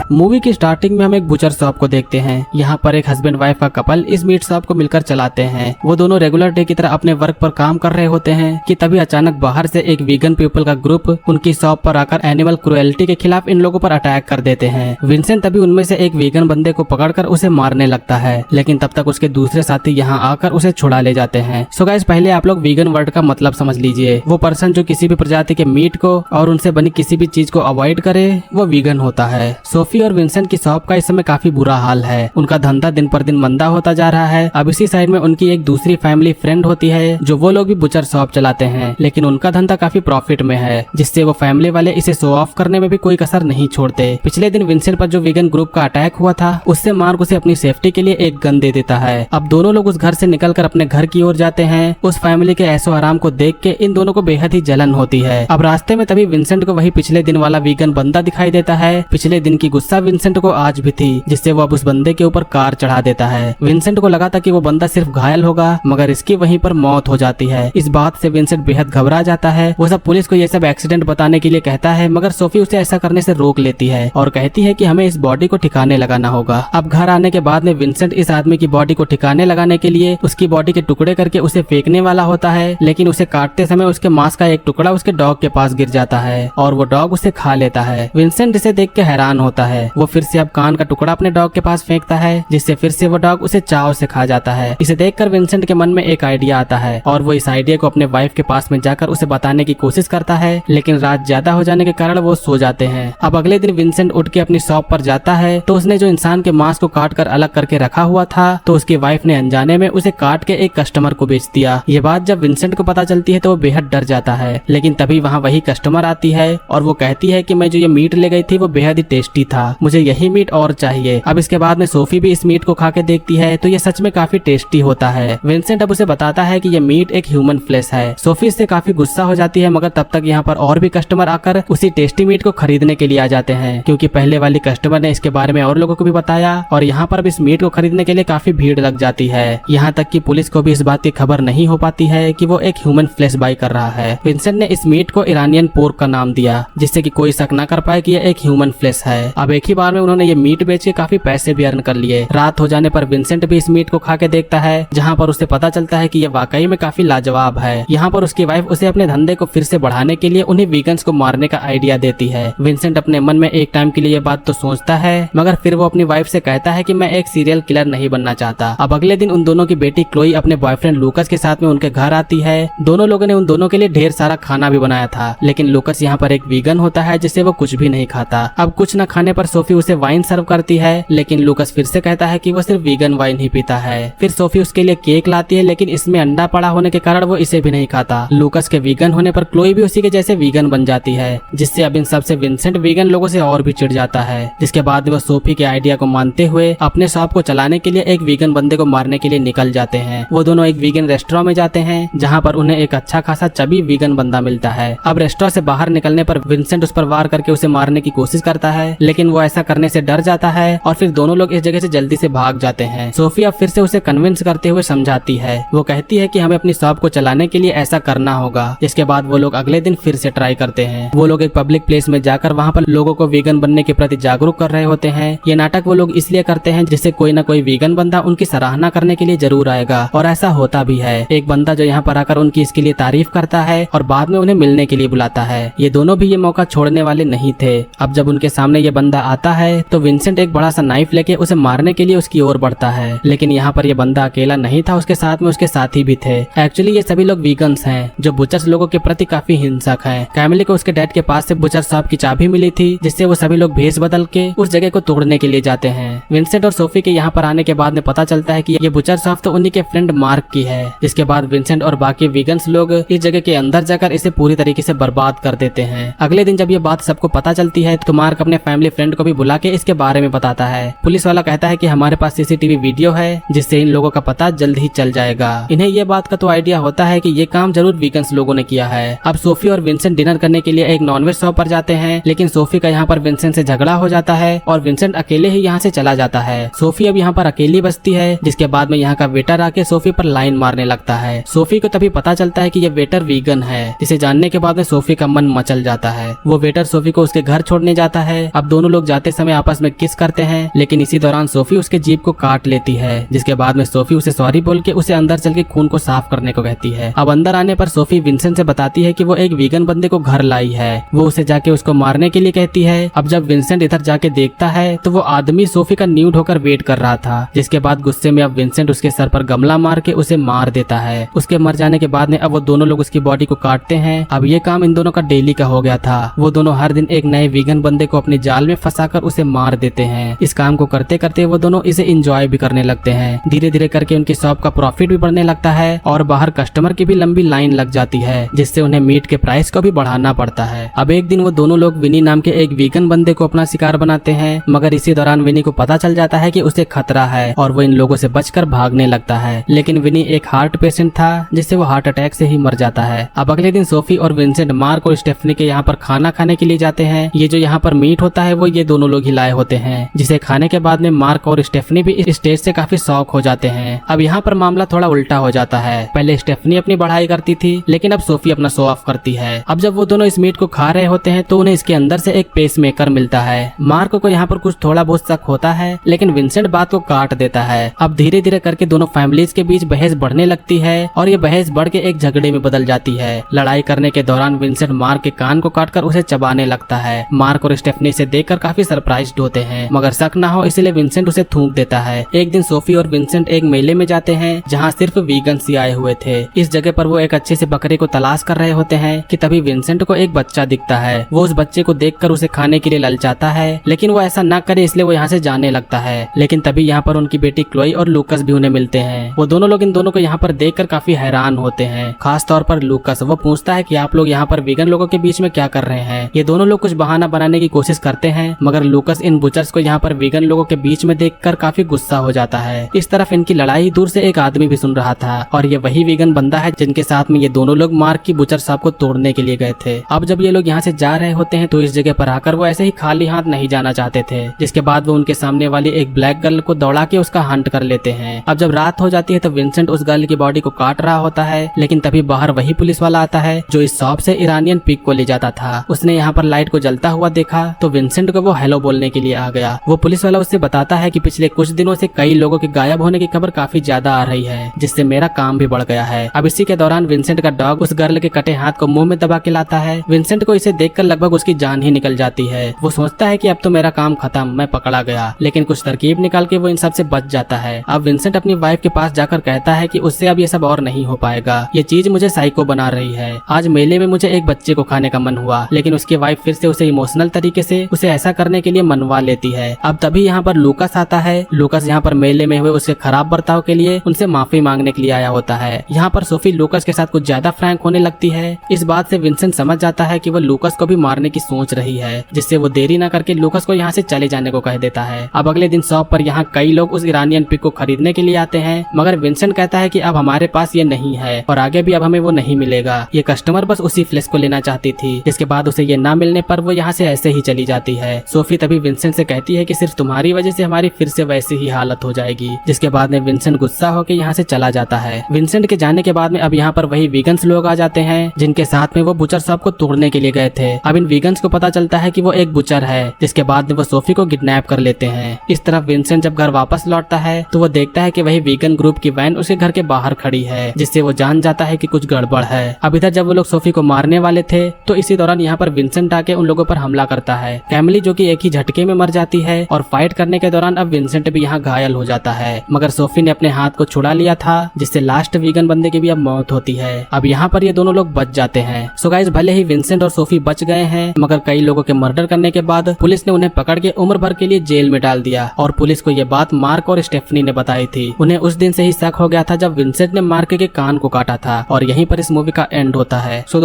Movie की starting में हम एक बुचर शॉप को देखते हैं। यहाँ पर एक हस्बैंड वाइफ का कपल इस मीट शॉप को मिलकर चलाते हैं। वो दोनों रेगुलर डे की तरह अपने वर्क पर काम कर रहे होते हैं कि तभी अचानक बाहर से एक वीगन पीपल का ग्रुप उनकी शॉप पर आकर एनिमल क्रुएल्टी के खिलाफ इन लोगों पर अटैक कर देते हैं। विंसेंट तभी उनमें से एक वीगन बंदे को पकड़कर उसे मारने लगता है, लेकिन तब तक उसके दूसरे साथी यहाँ आकर उसे छुड़ा ले जाते हैं। सो गाइस, पहले आप लोग वीगन वर्ड का मतलब समझ लीजिए। वो पर्सन जो किसी भी प्रजाति के मीट को और उनसे बनी किसी भी चीज को अवॉइड करे वो वीगन होता है। सोफी और विंसेंट की शॉप का इस समय काफी बुरा हाल है। उनका धंधा दिन पर दिन मंदा होता जा रहा है। अब इसी साइड में उनकी एक दूसरी फैमिली फ्रेंड होती है जो वो लोग भी बुचर शॉप चलाते हैं, लेकिन उनका धंधा काफी प्रॉफिट में है, जिससे वो फैमिली वाले इसे शो ऑफ करने में भी कोई कसर नहीं छोड़ते। पिछले दिन विंसेंट पर जो वीगन ग्रुप का अटैक हुआ था उससे मार्क उसे अपनी सेफ्टी के लिए एक गन दे देता है। अब दोनों लोग उस घर से निकलकर अपने घर की ओर जाते हैं। उस फैमिली के ऐशो आराम को देख के इन दोनों को बेहद ही जलन होती है। अब रास्ते में तभी विंसेंट को वही पिछले दिन वाला वीगन बंदा दिखाई देता है। पिछले दिन की गुस्सा विंसेंट को आज भी थी, जिससे वो अब उस बंदे के ऊपर कार चढ़ा देता है। विंसेंट को लगा था कि वो बंदा सिर्फ घायल होगा, मगर इसकी वहीं पर मौत हो जाती है। इस बात से विंसेंट बेहद घबरा जाता है। वो सब पुलिस को ये सब एक्सीडेंट बताने के लिए कहता है, मगर सोफी उसे ऐसा करने से रोक लेती है और कहती है कि हमें इस बॉडी को ठिकाने लगाना होगा। अब घर आने के बाद में विंसेंट इस आदमी की बॉडी को ठिकाने लगाने के लिए उसकी बॉडी के टुकड़े करके उसे फेंकने वाला होता है, लेकिन उसे काटते समय उसके मांस का एक टुकड़ा उसके डॉग के पास गिर जाता है और वो डॉग उसे खा लेता है। विंसेंट इसे देख के हैरान होता है। वो फिर से अब कान का टुकड़ा अपने डॉग के पास फेंकता है, जिससे फिर से वो डॉग उसे चाव से खा जाता है। इसे देखकर विंसेंट के मन में एक आइडिया आता है और वो इस आइडिया को अपने वाइफ के पास में जाकर उसे बताने की कोशिश करता है, लेकिन रात ज्यादा हो जाने के कारण वो सो जाते हैं। अब अगले दिन विंसेंट उठ के अपनी शॉप पर जाता है तो उसने जो इंसान के मांस को काट कर अलग करके रखा हुआ था तो उसकी वाइफ ने अनजाने में उसे काट के एक कस्टमर को बेच दिया। ये बात जब विंसेंट को पता चलती है तो वो बेहद डर जाता है, लेकिन तभी वहाँ वही कस्टमर आती है और वो कहती है कि मैं जो ये मीट ले गई थी वो बेहद ही टेस्टी था, मुझे यही मीट और चाहिए। अब इसके बाद में सोफी भी इस मीट को खा के देखती है तो ये सच में काफी टेस्टी होता है। विंसेंट अब उसे बताता है कि ये मीट एक ह्यूमन फ्लेश है। सोफी इससे काफी गुस्सा हो जाती है, मगर तब तक यहाँ पर और भी कस्टमर आकर उसी टेस्टी मीट को खरीदने के लिए आ जाते हैं, क्योंकि पहले वाली कस्टमर ने इसके बारे में और लोगों को भी बताया और यहाँ पर अब इस मीट को खरीदने के लिए काफी भीड़ लग जाती है। यहाँ तक कि पुलिस को भी इस बात की खबर नहीं हो पाती है कि वो एक ह्यूमन फ्लेश बाय कर रहा है। विंसेंट ने इस मीट को ईरानियन पोर्क का नाम दिया, जिससे कि कोई शक न कर पाए कि ये एक ह्यूमन फ्लेश है। अब एक ही बार में उन्होंने ये मीट बेच के काफी पैसे भी अर्न कर लिए। रात हो जाने पर विंसेंट भी इस मीट को खा के देखता है, जहाँ पर उसे पता चलता है कि ये वाकई में काफी लाजवाब है। यहाँ पर उसकी वाइफ उसे अपने धंधे को फिर से बढ़ाने के लिए उन्हें वीगन्स को मारने का आइडिया देती है। विंसेंट अपने मन में एक टाइम के लिए ये बात तो सोचता है, मगर फिर वो अपनी वाइफ से कहता है कि मैं एक सीरियल किलर नहीं बनना चाहता। अब अगले दिन उन दोनों की बेटी क्लोई अपने बॉयफ्रेंड लूकस के साथ में उनके घर आती है। दोनों लोगों ने उन दोनों के लिए ढेर सारा खाना भी बनाया था, लेकिन लूकस यहाँ पर एक वीगन होता है जिससे वो कुछ भी नहीं खाता। अब कुछ न खाने पर सोफी उसे वाइन सर्व करती है, लेकिन लूकस फिर से कहता है कि वो सिर्फ वीगन वाइन ही पीता है। फिर सोफी उसके लिए केक लाती है, लेकिन इसमें अंडा पड़ा होने के कारण वो इसे भी नहीं खाता। लूकस के वीगन होने पर क्लोई भी उसी के जैसे वीगन बन जाती है, जिससे अब इन सबसे विंसेंट वीगन लोगों से और भी चिढ़ जाता है। जिसके बाद वो सोफी के आइडिया को मानते हुए अपने शॉप को चलाने के लिए एक वीगन बंदे को मारने के लिए निकल जाते हैं। वो दोनों एक वीगन रेस्टोरेंट में जाते हैं, जहाँ पर उन्हें एक अच्छा खासा चबी वीगन बंदा मिलता है। अब रेस्टोरेंट से बाहर निकलने पर विंसेंट उस पर वार करके उसे मारने की कोशिश करता है, लेकिन वो ऐसा करने से डर जाता है और फिर दोनों लोग इस जगह से जल्दी से भाग जाते हैं। सोफी अब फिर से उसे कन्विंस करते हुए समझाती है। वो कहती है कि हमें अपनी शॉप को चलाने के लिए ऐसा करना होगा। इसके बाद वो लोग अगले दिन फिर से ट्राई करते हैं। वो लोग एक पब्लिक प्लेस में जाकर वहाँ पर लोगों को वीगन बनने के प्रति जागरूक कर रहे होते हैं। ये नाटक वो लोग इसलिए करते हैं जिससे कोई ना कोई वीगन बंदा उनकी सराहना करने के लिए जरूर आएगा, और ऐसा होता भी है। एक बंदा जो यहाँ पर आकर उनकी इसके लिए तारीफ करता है और बाद में उन्हें मिलने के लिए बुलाता है। ये दोनों भी ये मौका छोड़ने वाले नहीं थे। अब जब उनके सामने ये बंदा आता है तो विंसेंट एक बड़ा सा नाइफ लेके उसे मारने के लिए उसकी ओर बढ़ता है, लेकिन यहाँ पर ये बंदा अकेला नहीं था, उसके साथ में उसके साथी भी थे। एक्चुअली ये सभी लोग वीगन्स हैं जो बुचर्स लोगों के प्रति काफी हिंसक हैं। कैमिली को उसके डैड के पास से बुचर शॉप की चाबी मिली थी, जिससे वो सभी लोग भेस बदल के उस जगह को तोड़ने के लिए जाते हैं। विंसेंट और सोफी के यहाँ पर आने के बाद में पता चलता है कि ये बुचर शॉप तो उन्हीं के फ्रेंड मार्क की है। जिसके बाद विंसेंट और बाकी वीगन्स लोग इस जगह के अंदर जाकर इसे पूरी तरीके से बर्बाद कर देते हैं। अगले दिन जब ये बात सबको पता चलती है तो मार्क अपने फैमिली फ्रेंड को भी बुला के इसके बारे में बताता है। पुलिस वाला कहता है कि हमारे पास सीसीटीवी वीडियो है, जिससे इन लोगों का पता जल्द ही चल जाएगा। इन्हें ये बात का तो आइडिया होता है कि ये काम जरूर वीगन्स लोगों ने किया है। अब सोफी और विंसेंट डिनर करने के लिए एक नॉनवेज शॉप पर जाते हैं, लेकिन सोफी का यहाँ पर विंसेंट से झगड़ा हो जाता है और विंसेंट अकेले ही यहाँ से चला जाता है। सोफी अब यहाँ पर अकेली बचती है, जिसके बाद में यहाँ का वेटर आके सोफी पर लाइन मारने लगता है। सोफी को तभी पता चलता है कि ये वेटर वीगन है, जिसे जानने के बाद में सोफी का मन मचल जाता है। वो वेटर सोफी को उसके घर छोड़ने जाता है। अब दोनों लोग लोग जाते समय आपस में किस करते हैं, लेकिन इसी दौरान सोफी उसके जीभ को काट लेती है, जिसके बाद में सोफी उसे सॉरी बोल के उसे अंदर चल के खून को साफ करने को कहती है। अब अंदर आने पर सोफी विंसेंट से बताती है कि वो एक वीगन बंदे को घर लाई है, वो उसे जाके उसको मारने के लिए कहती है। अब जब विंसेंट इधर जाके देखता है तो वो आदमी सोफी का न्यूड होकर वेट कर रहा था, जिसके बाद गुस्से में अब विंसेंट उसके सर पर गमला मार के उसे मार देता है। उसके मर जाने के बाद में अब वो दोनों लोग उसकी बॉडी को काटते हैं। अब ये काम इन दोनों का डेली का हो गया था। वो दोनों हर दिन एक नए वीगन बंदे को अपने जाल में फंसाकर उसे मार देते हैं। इस काम को करते करते वो दोनों इसे एंजॉय भी करने लगते हैं। धीरे धीरे करके उनकी शॉप का प्रॉफिट भी बढ़ने लगता है और बाहर कस्टमर की भी लंबी लाइन लग जाती है, जिससे उन्हें मीट के प्राइस को भी बढ़ाना पड़ता है। अब एक दिन वो दोनों लोग विनी नाम के एक वीगन बंदे को अपना शिकार बनाते हैं, मगर इसी दौरान विनी को पता चल जाता है कि उसे खतरा है और वो इन लोगों से बचकर भागने लगता है। लेकिन विनी एक हार्ट पेशेंट था, जिससे वो हार्ट अटैक से ही मर जाता है। अब अगले दिन सोफी और विंसेंट मार्क और स्टेफनी के यहाँ पर खाना खाने के लिए जाते हैं। ये जो यहाँ पर मीट होता है वो ये दोनों लोग ही लाए होते हैं, जिसे खाने के बाद में मार्क और स्टेफनी भी इस स्टेज से काफी शौक हो जाते हैं। अब यहाँ पर मामला थोड़ा उल्टा हो जाता है। पहले स्टेफनी अपनी बढ़ाई करती थी, लेकिन अब सोफी अपना शो ऑफ करती है। अब जब वो दोनों इस मीट को खा रहे होते हैं तो उन्हें इसके अंदर से एक पेस मेकर मिलता है। मार्क को यहाँ पर कुछ थोड़ा बहुत शक होता है, लेकिन विंसेंट बात को काट देता है। अब धीरे धीरे करके दोनों फैमिलीज के बीच बहस बढ़ने लगती है और ये बहस बढ़ के एक झगड़े में बदल जाती है। लड़ाई करने के दौरान विंसेंट मार्क के कान को काटकर उसे चबाने लगता है। मार्क और स्टेफनी से देखकर काफी सरप्राइज्ड होते हैं, मगर शक ना हो इसलिए विंसेंट उसे थूक देता है। एक दिन सोफी और विंसेंट एक मेले में जाते हैं जहाँ सिर्फ वीगन्स ही आए हुए थे। इस जगह पर वो एक अच्छे से बकरे को तलाश कर रहे होते हैं कि तभी विंसेंट को एक बच्चा दिखता है। वो उस बच्चे को देखकर उसे खाने के लिए ललचाता है, लेकिन वो ऐसा न करे इसलिए वो यहाँ से जाने लगता है। लेकिन तभी यहाँ पर उनकी बेटी क्लोई और लूकस भी उन्हें मिलते हैं। वो दोनों लोग इन दोनों को यहाँ पर देखकर काफी हैरान होते हैं, खास तौर पर लूकस। वो पूछता है कि आप लोग यहाँ पर वीगन लोगों के बीच में क्या कर रहे हैं। ये दोनों लोग कुछ बहाना बनाने की कोशिश करते हैं, मगर लूकस इन बुचर्स को यहाँ पर वीगन लोगों के बीच में देखकर काफी गुस्सा हो जाता है। इस तरफ इनकी लड़ाई दूर से एक आदमी भी सुन रहा था और ये वही वीगन बंदा है जिनके साथ में ये दोनों लोग मार्क की बुचर शॉप को तोड़ने के लिए गए थे। अब जब ये लोग यहाँ से जा रहे होते हैं तो इस जगह पर आकर वो ऐसे ही खाली हाथ नहीं जाना चाहते थे, जिसके बाद वो उनके सामने वाली एक ब्लैक गर्ल को दौड़ा के उसका हंट कर लेते हैं। अब जब रात हो जाती है तो विंसेंट उस गर्ल की बॉडी को काट रहा होता है, लेकिन तभी बाहर वही पुलिस वाला आता है जो इस शॉप से इरानियन पिग को ले जाता था। उसने यहाँ पर लाइट को जलता हुआ देखा तो विंसेंट को वो हेलो बोलने के लिए आ गया। वो पुलिस वाला उससे बताता है कि पिछले कुछ दिनों से कई लोगों के गायब होने की खबर काफी ज्यादा आ रही है, जिससे मेरा काम भी बढ़ गया है। अब इसी के दौरान विंसेंट का डॉग उस गर्ल के कटे हाथ को मुंह में दबा के लाता है। विंसेंट को इसे देखकर लगभग उसकी जान ही निकल जाती है। वो सोचता है कि अब तो मेरा काम खत्म, मैं पकड़ा गया, लेकिन कुछ तरकीब निकाल के वो इन सब से बच जाता है। अब विंसेंट अपनी वाइफ के पास जाकर कहता है कि उससे अब ये सब और नहीं हो पाएगा, ये चीज मुझे साइको बना रही है। आज मेले में मुझे एक बच्चे को खाने का मन हुआ, लेकिन उसकी वाइफ फिर से उसे इमोशनल तरीके से उसे ऐसा करने के लिए मनवा लेती है। अब तभी यहाँ पर लूकस आता है। लूकस यहाँ पर मेले में हुए उसके खराब बर्ताव के लिए उनसे माफी मांगने के लिए आया होता है। यहाँ पर सोफी लूकस के साथ कुछ ज्यादा फ्रैंक होने लगती है। इस बात से विंसेंट समझ जाता है कि वो लूकस को भी मारने की सोच रही है, जिससे वो देरी न करके लूकस को यहाँ से चले जाने को कह देता है। अब अगले दिन शॉप पर यहाँ कई लोग उस इरानियन पिग को खरीदने के लिए आते हैं, मगर विंसेंट कहता है कि अब हमारे पास ये नहीं है और आगे भी अब हमें वो नहीं मिलेगा। ये कस्टमर बस उसी फ्लेश को लेना चाहती थी। इसके बाद उसे ये ना मिलने पर वो यहाँ से ऐसे ही चली जाती है। सोफी तभी विंसेंट से कहती है कि सिर्फ तुम्हारी वजह से हमारी फिर से वैसी ही हालत हो जाएगी, जिसके बाद में विंसेंट गुस्सा होकर यहाँ से चला जाता है। विंसेंट के जाने के बाद में अब यहाँ पर वही वीगन्स लोग आ जाते हैं जिनके साथ में वो बुचर शॉप को तोड़ने के लिए गए थे। अब इन वीगन्स को पता चलता है कि वो एक बुचर है, जिसके बाद में वो सोफी को किडनैप कर लेते हैं। इस तरफ विंसेंट जब घर वापस लौटता है तो वो देखता है कि वही वीगन ग्रुप की वैन उसके घर के बाहर खड़ी है, जिससे वो जान जाता है कि कुछ गड़बड़ है। अब इधर जब वो लोग सोफी को मारने वाले थे तो इसी दौरान यहाँ पर विंसेंट आके उन लोगों पर हमला करता है। कैमिली जो कि एक ही झटके में मर जाती है और फाइट करने के दौरान अब विंसेंट भी यहाँ घायल हो जाता है, मगर सोफी ने अपने हाथ को छुड़ा लिया था, जिससे लास्ट वीगन बंदे की भी अब मौत होती है। अब यहाँ पर ये दोनों लोग बच जाते हैं। सो गाइस, भले ही विंसेंट और सोफी बच गए हैं, मगर कई लोगों के मर्डर करने के बाद पुलिस ने उन्हें पकड़ के उम्र भर के लिए जेल में डाल दिया और पुलिस को ये बात मार्क और स्टेफनी ने बताई थी। उन्हें उस दिन से ही शक हो गया था जब विंसेंट ने मार्क के कान को काटा था और यहीं पर इस मूवी का एंड होता है। सो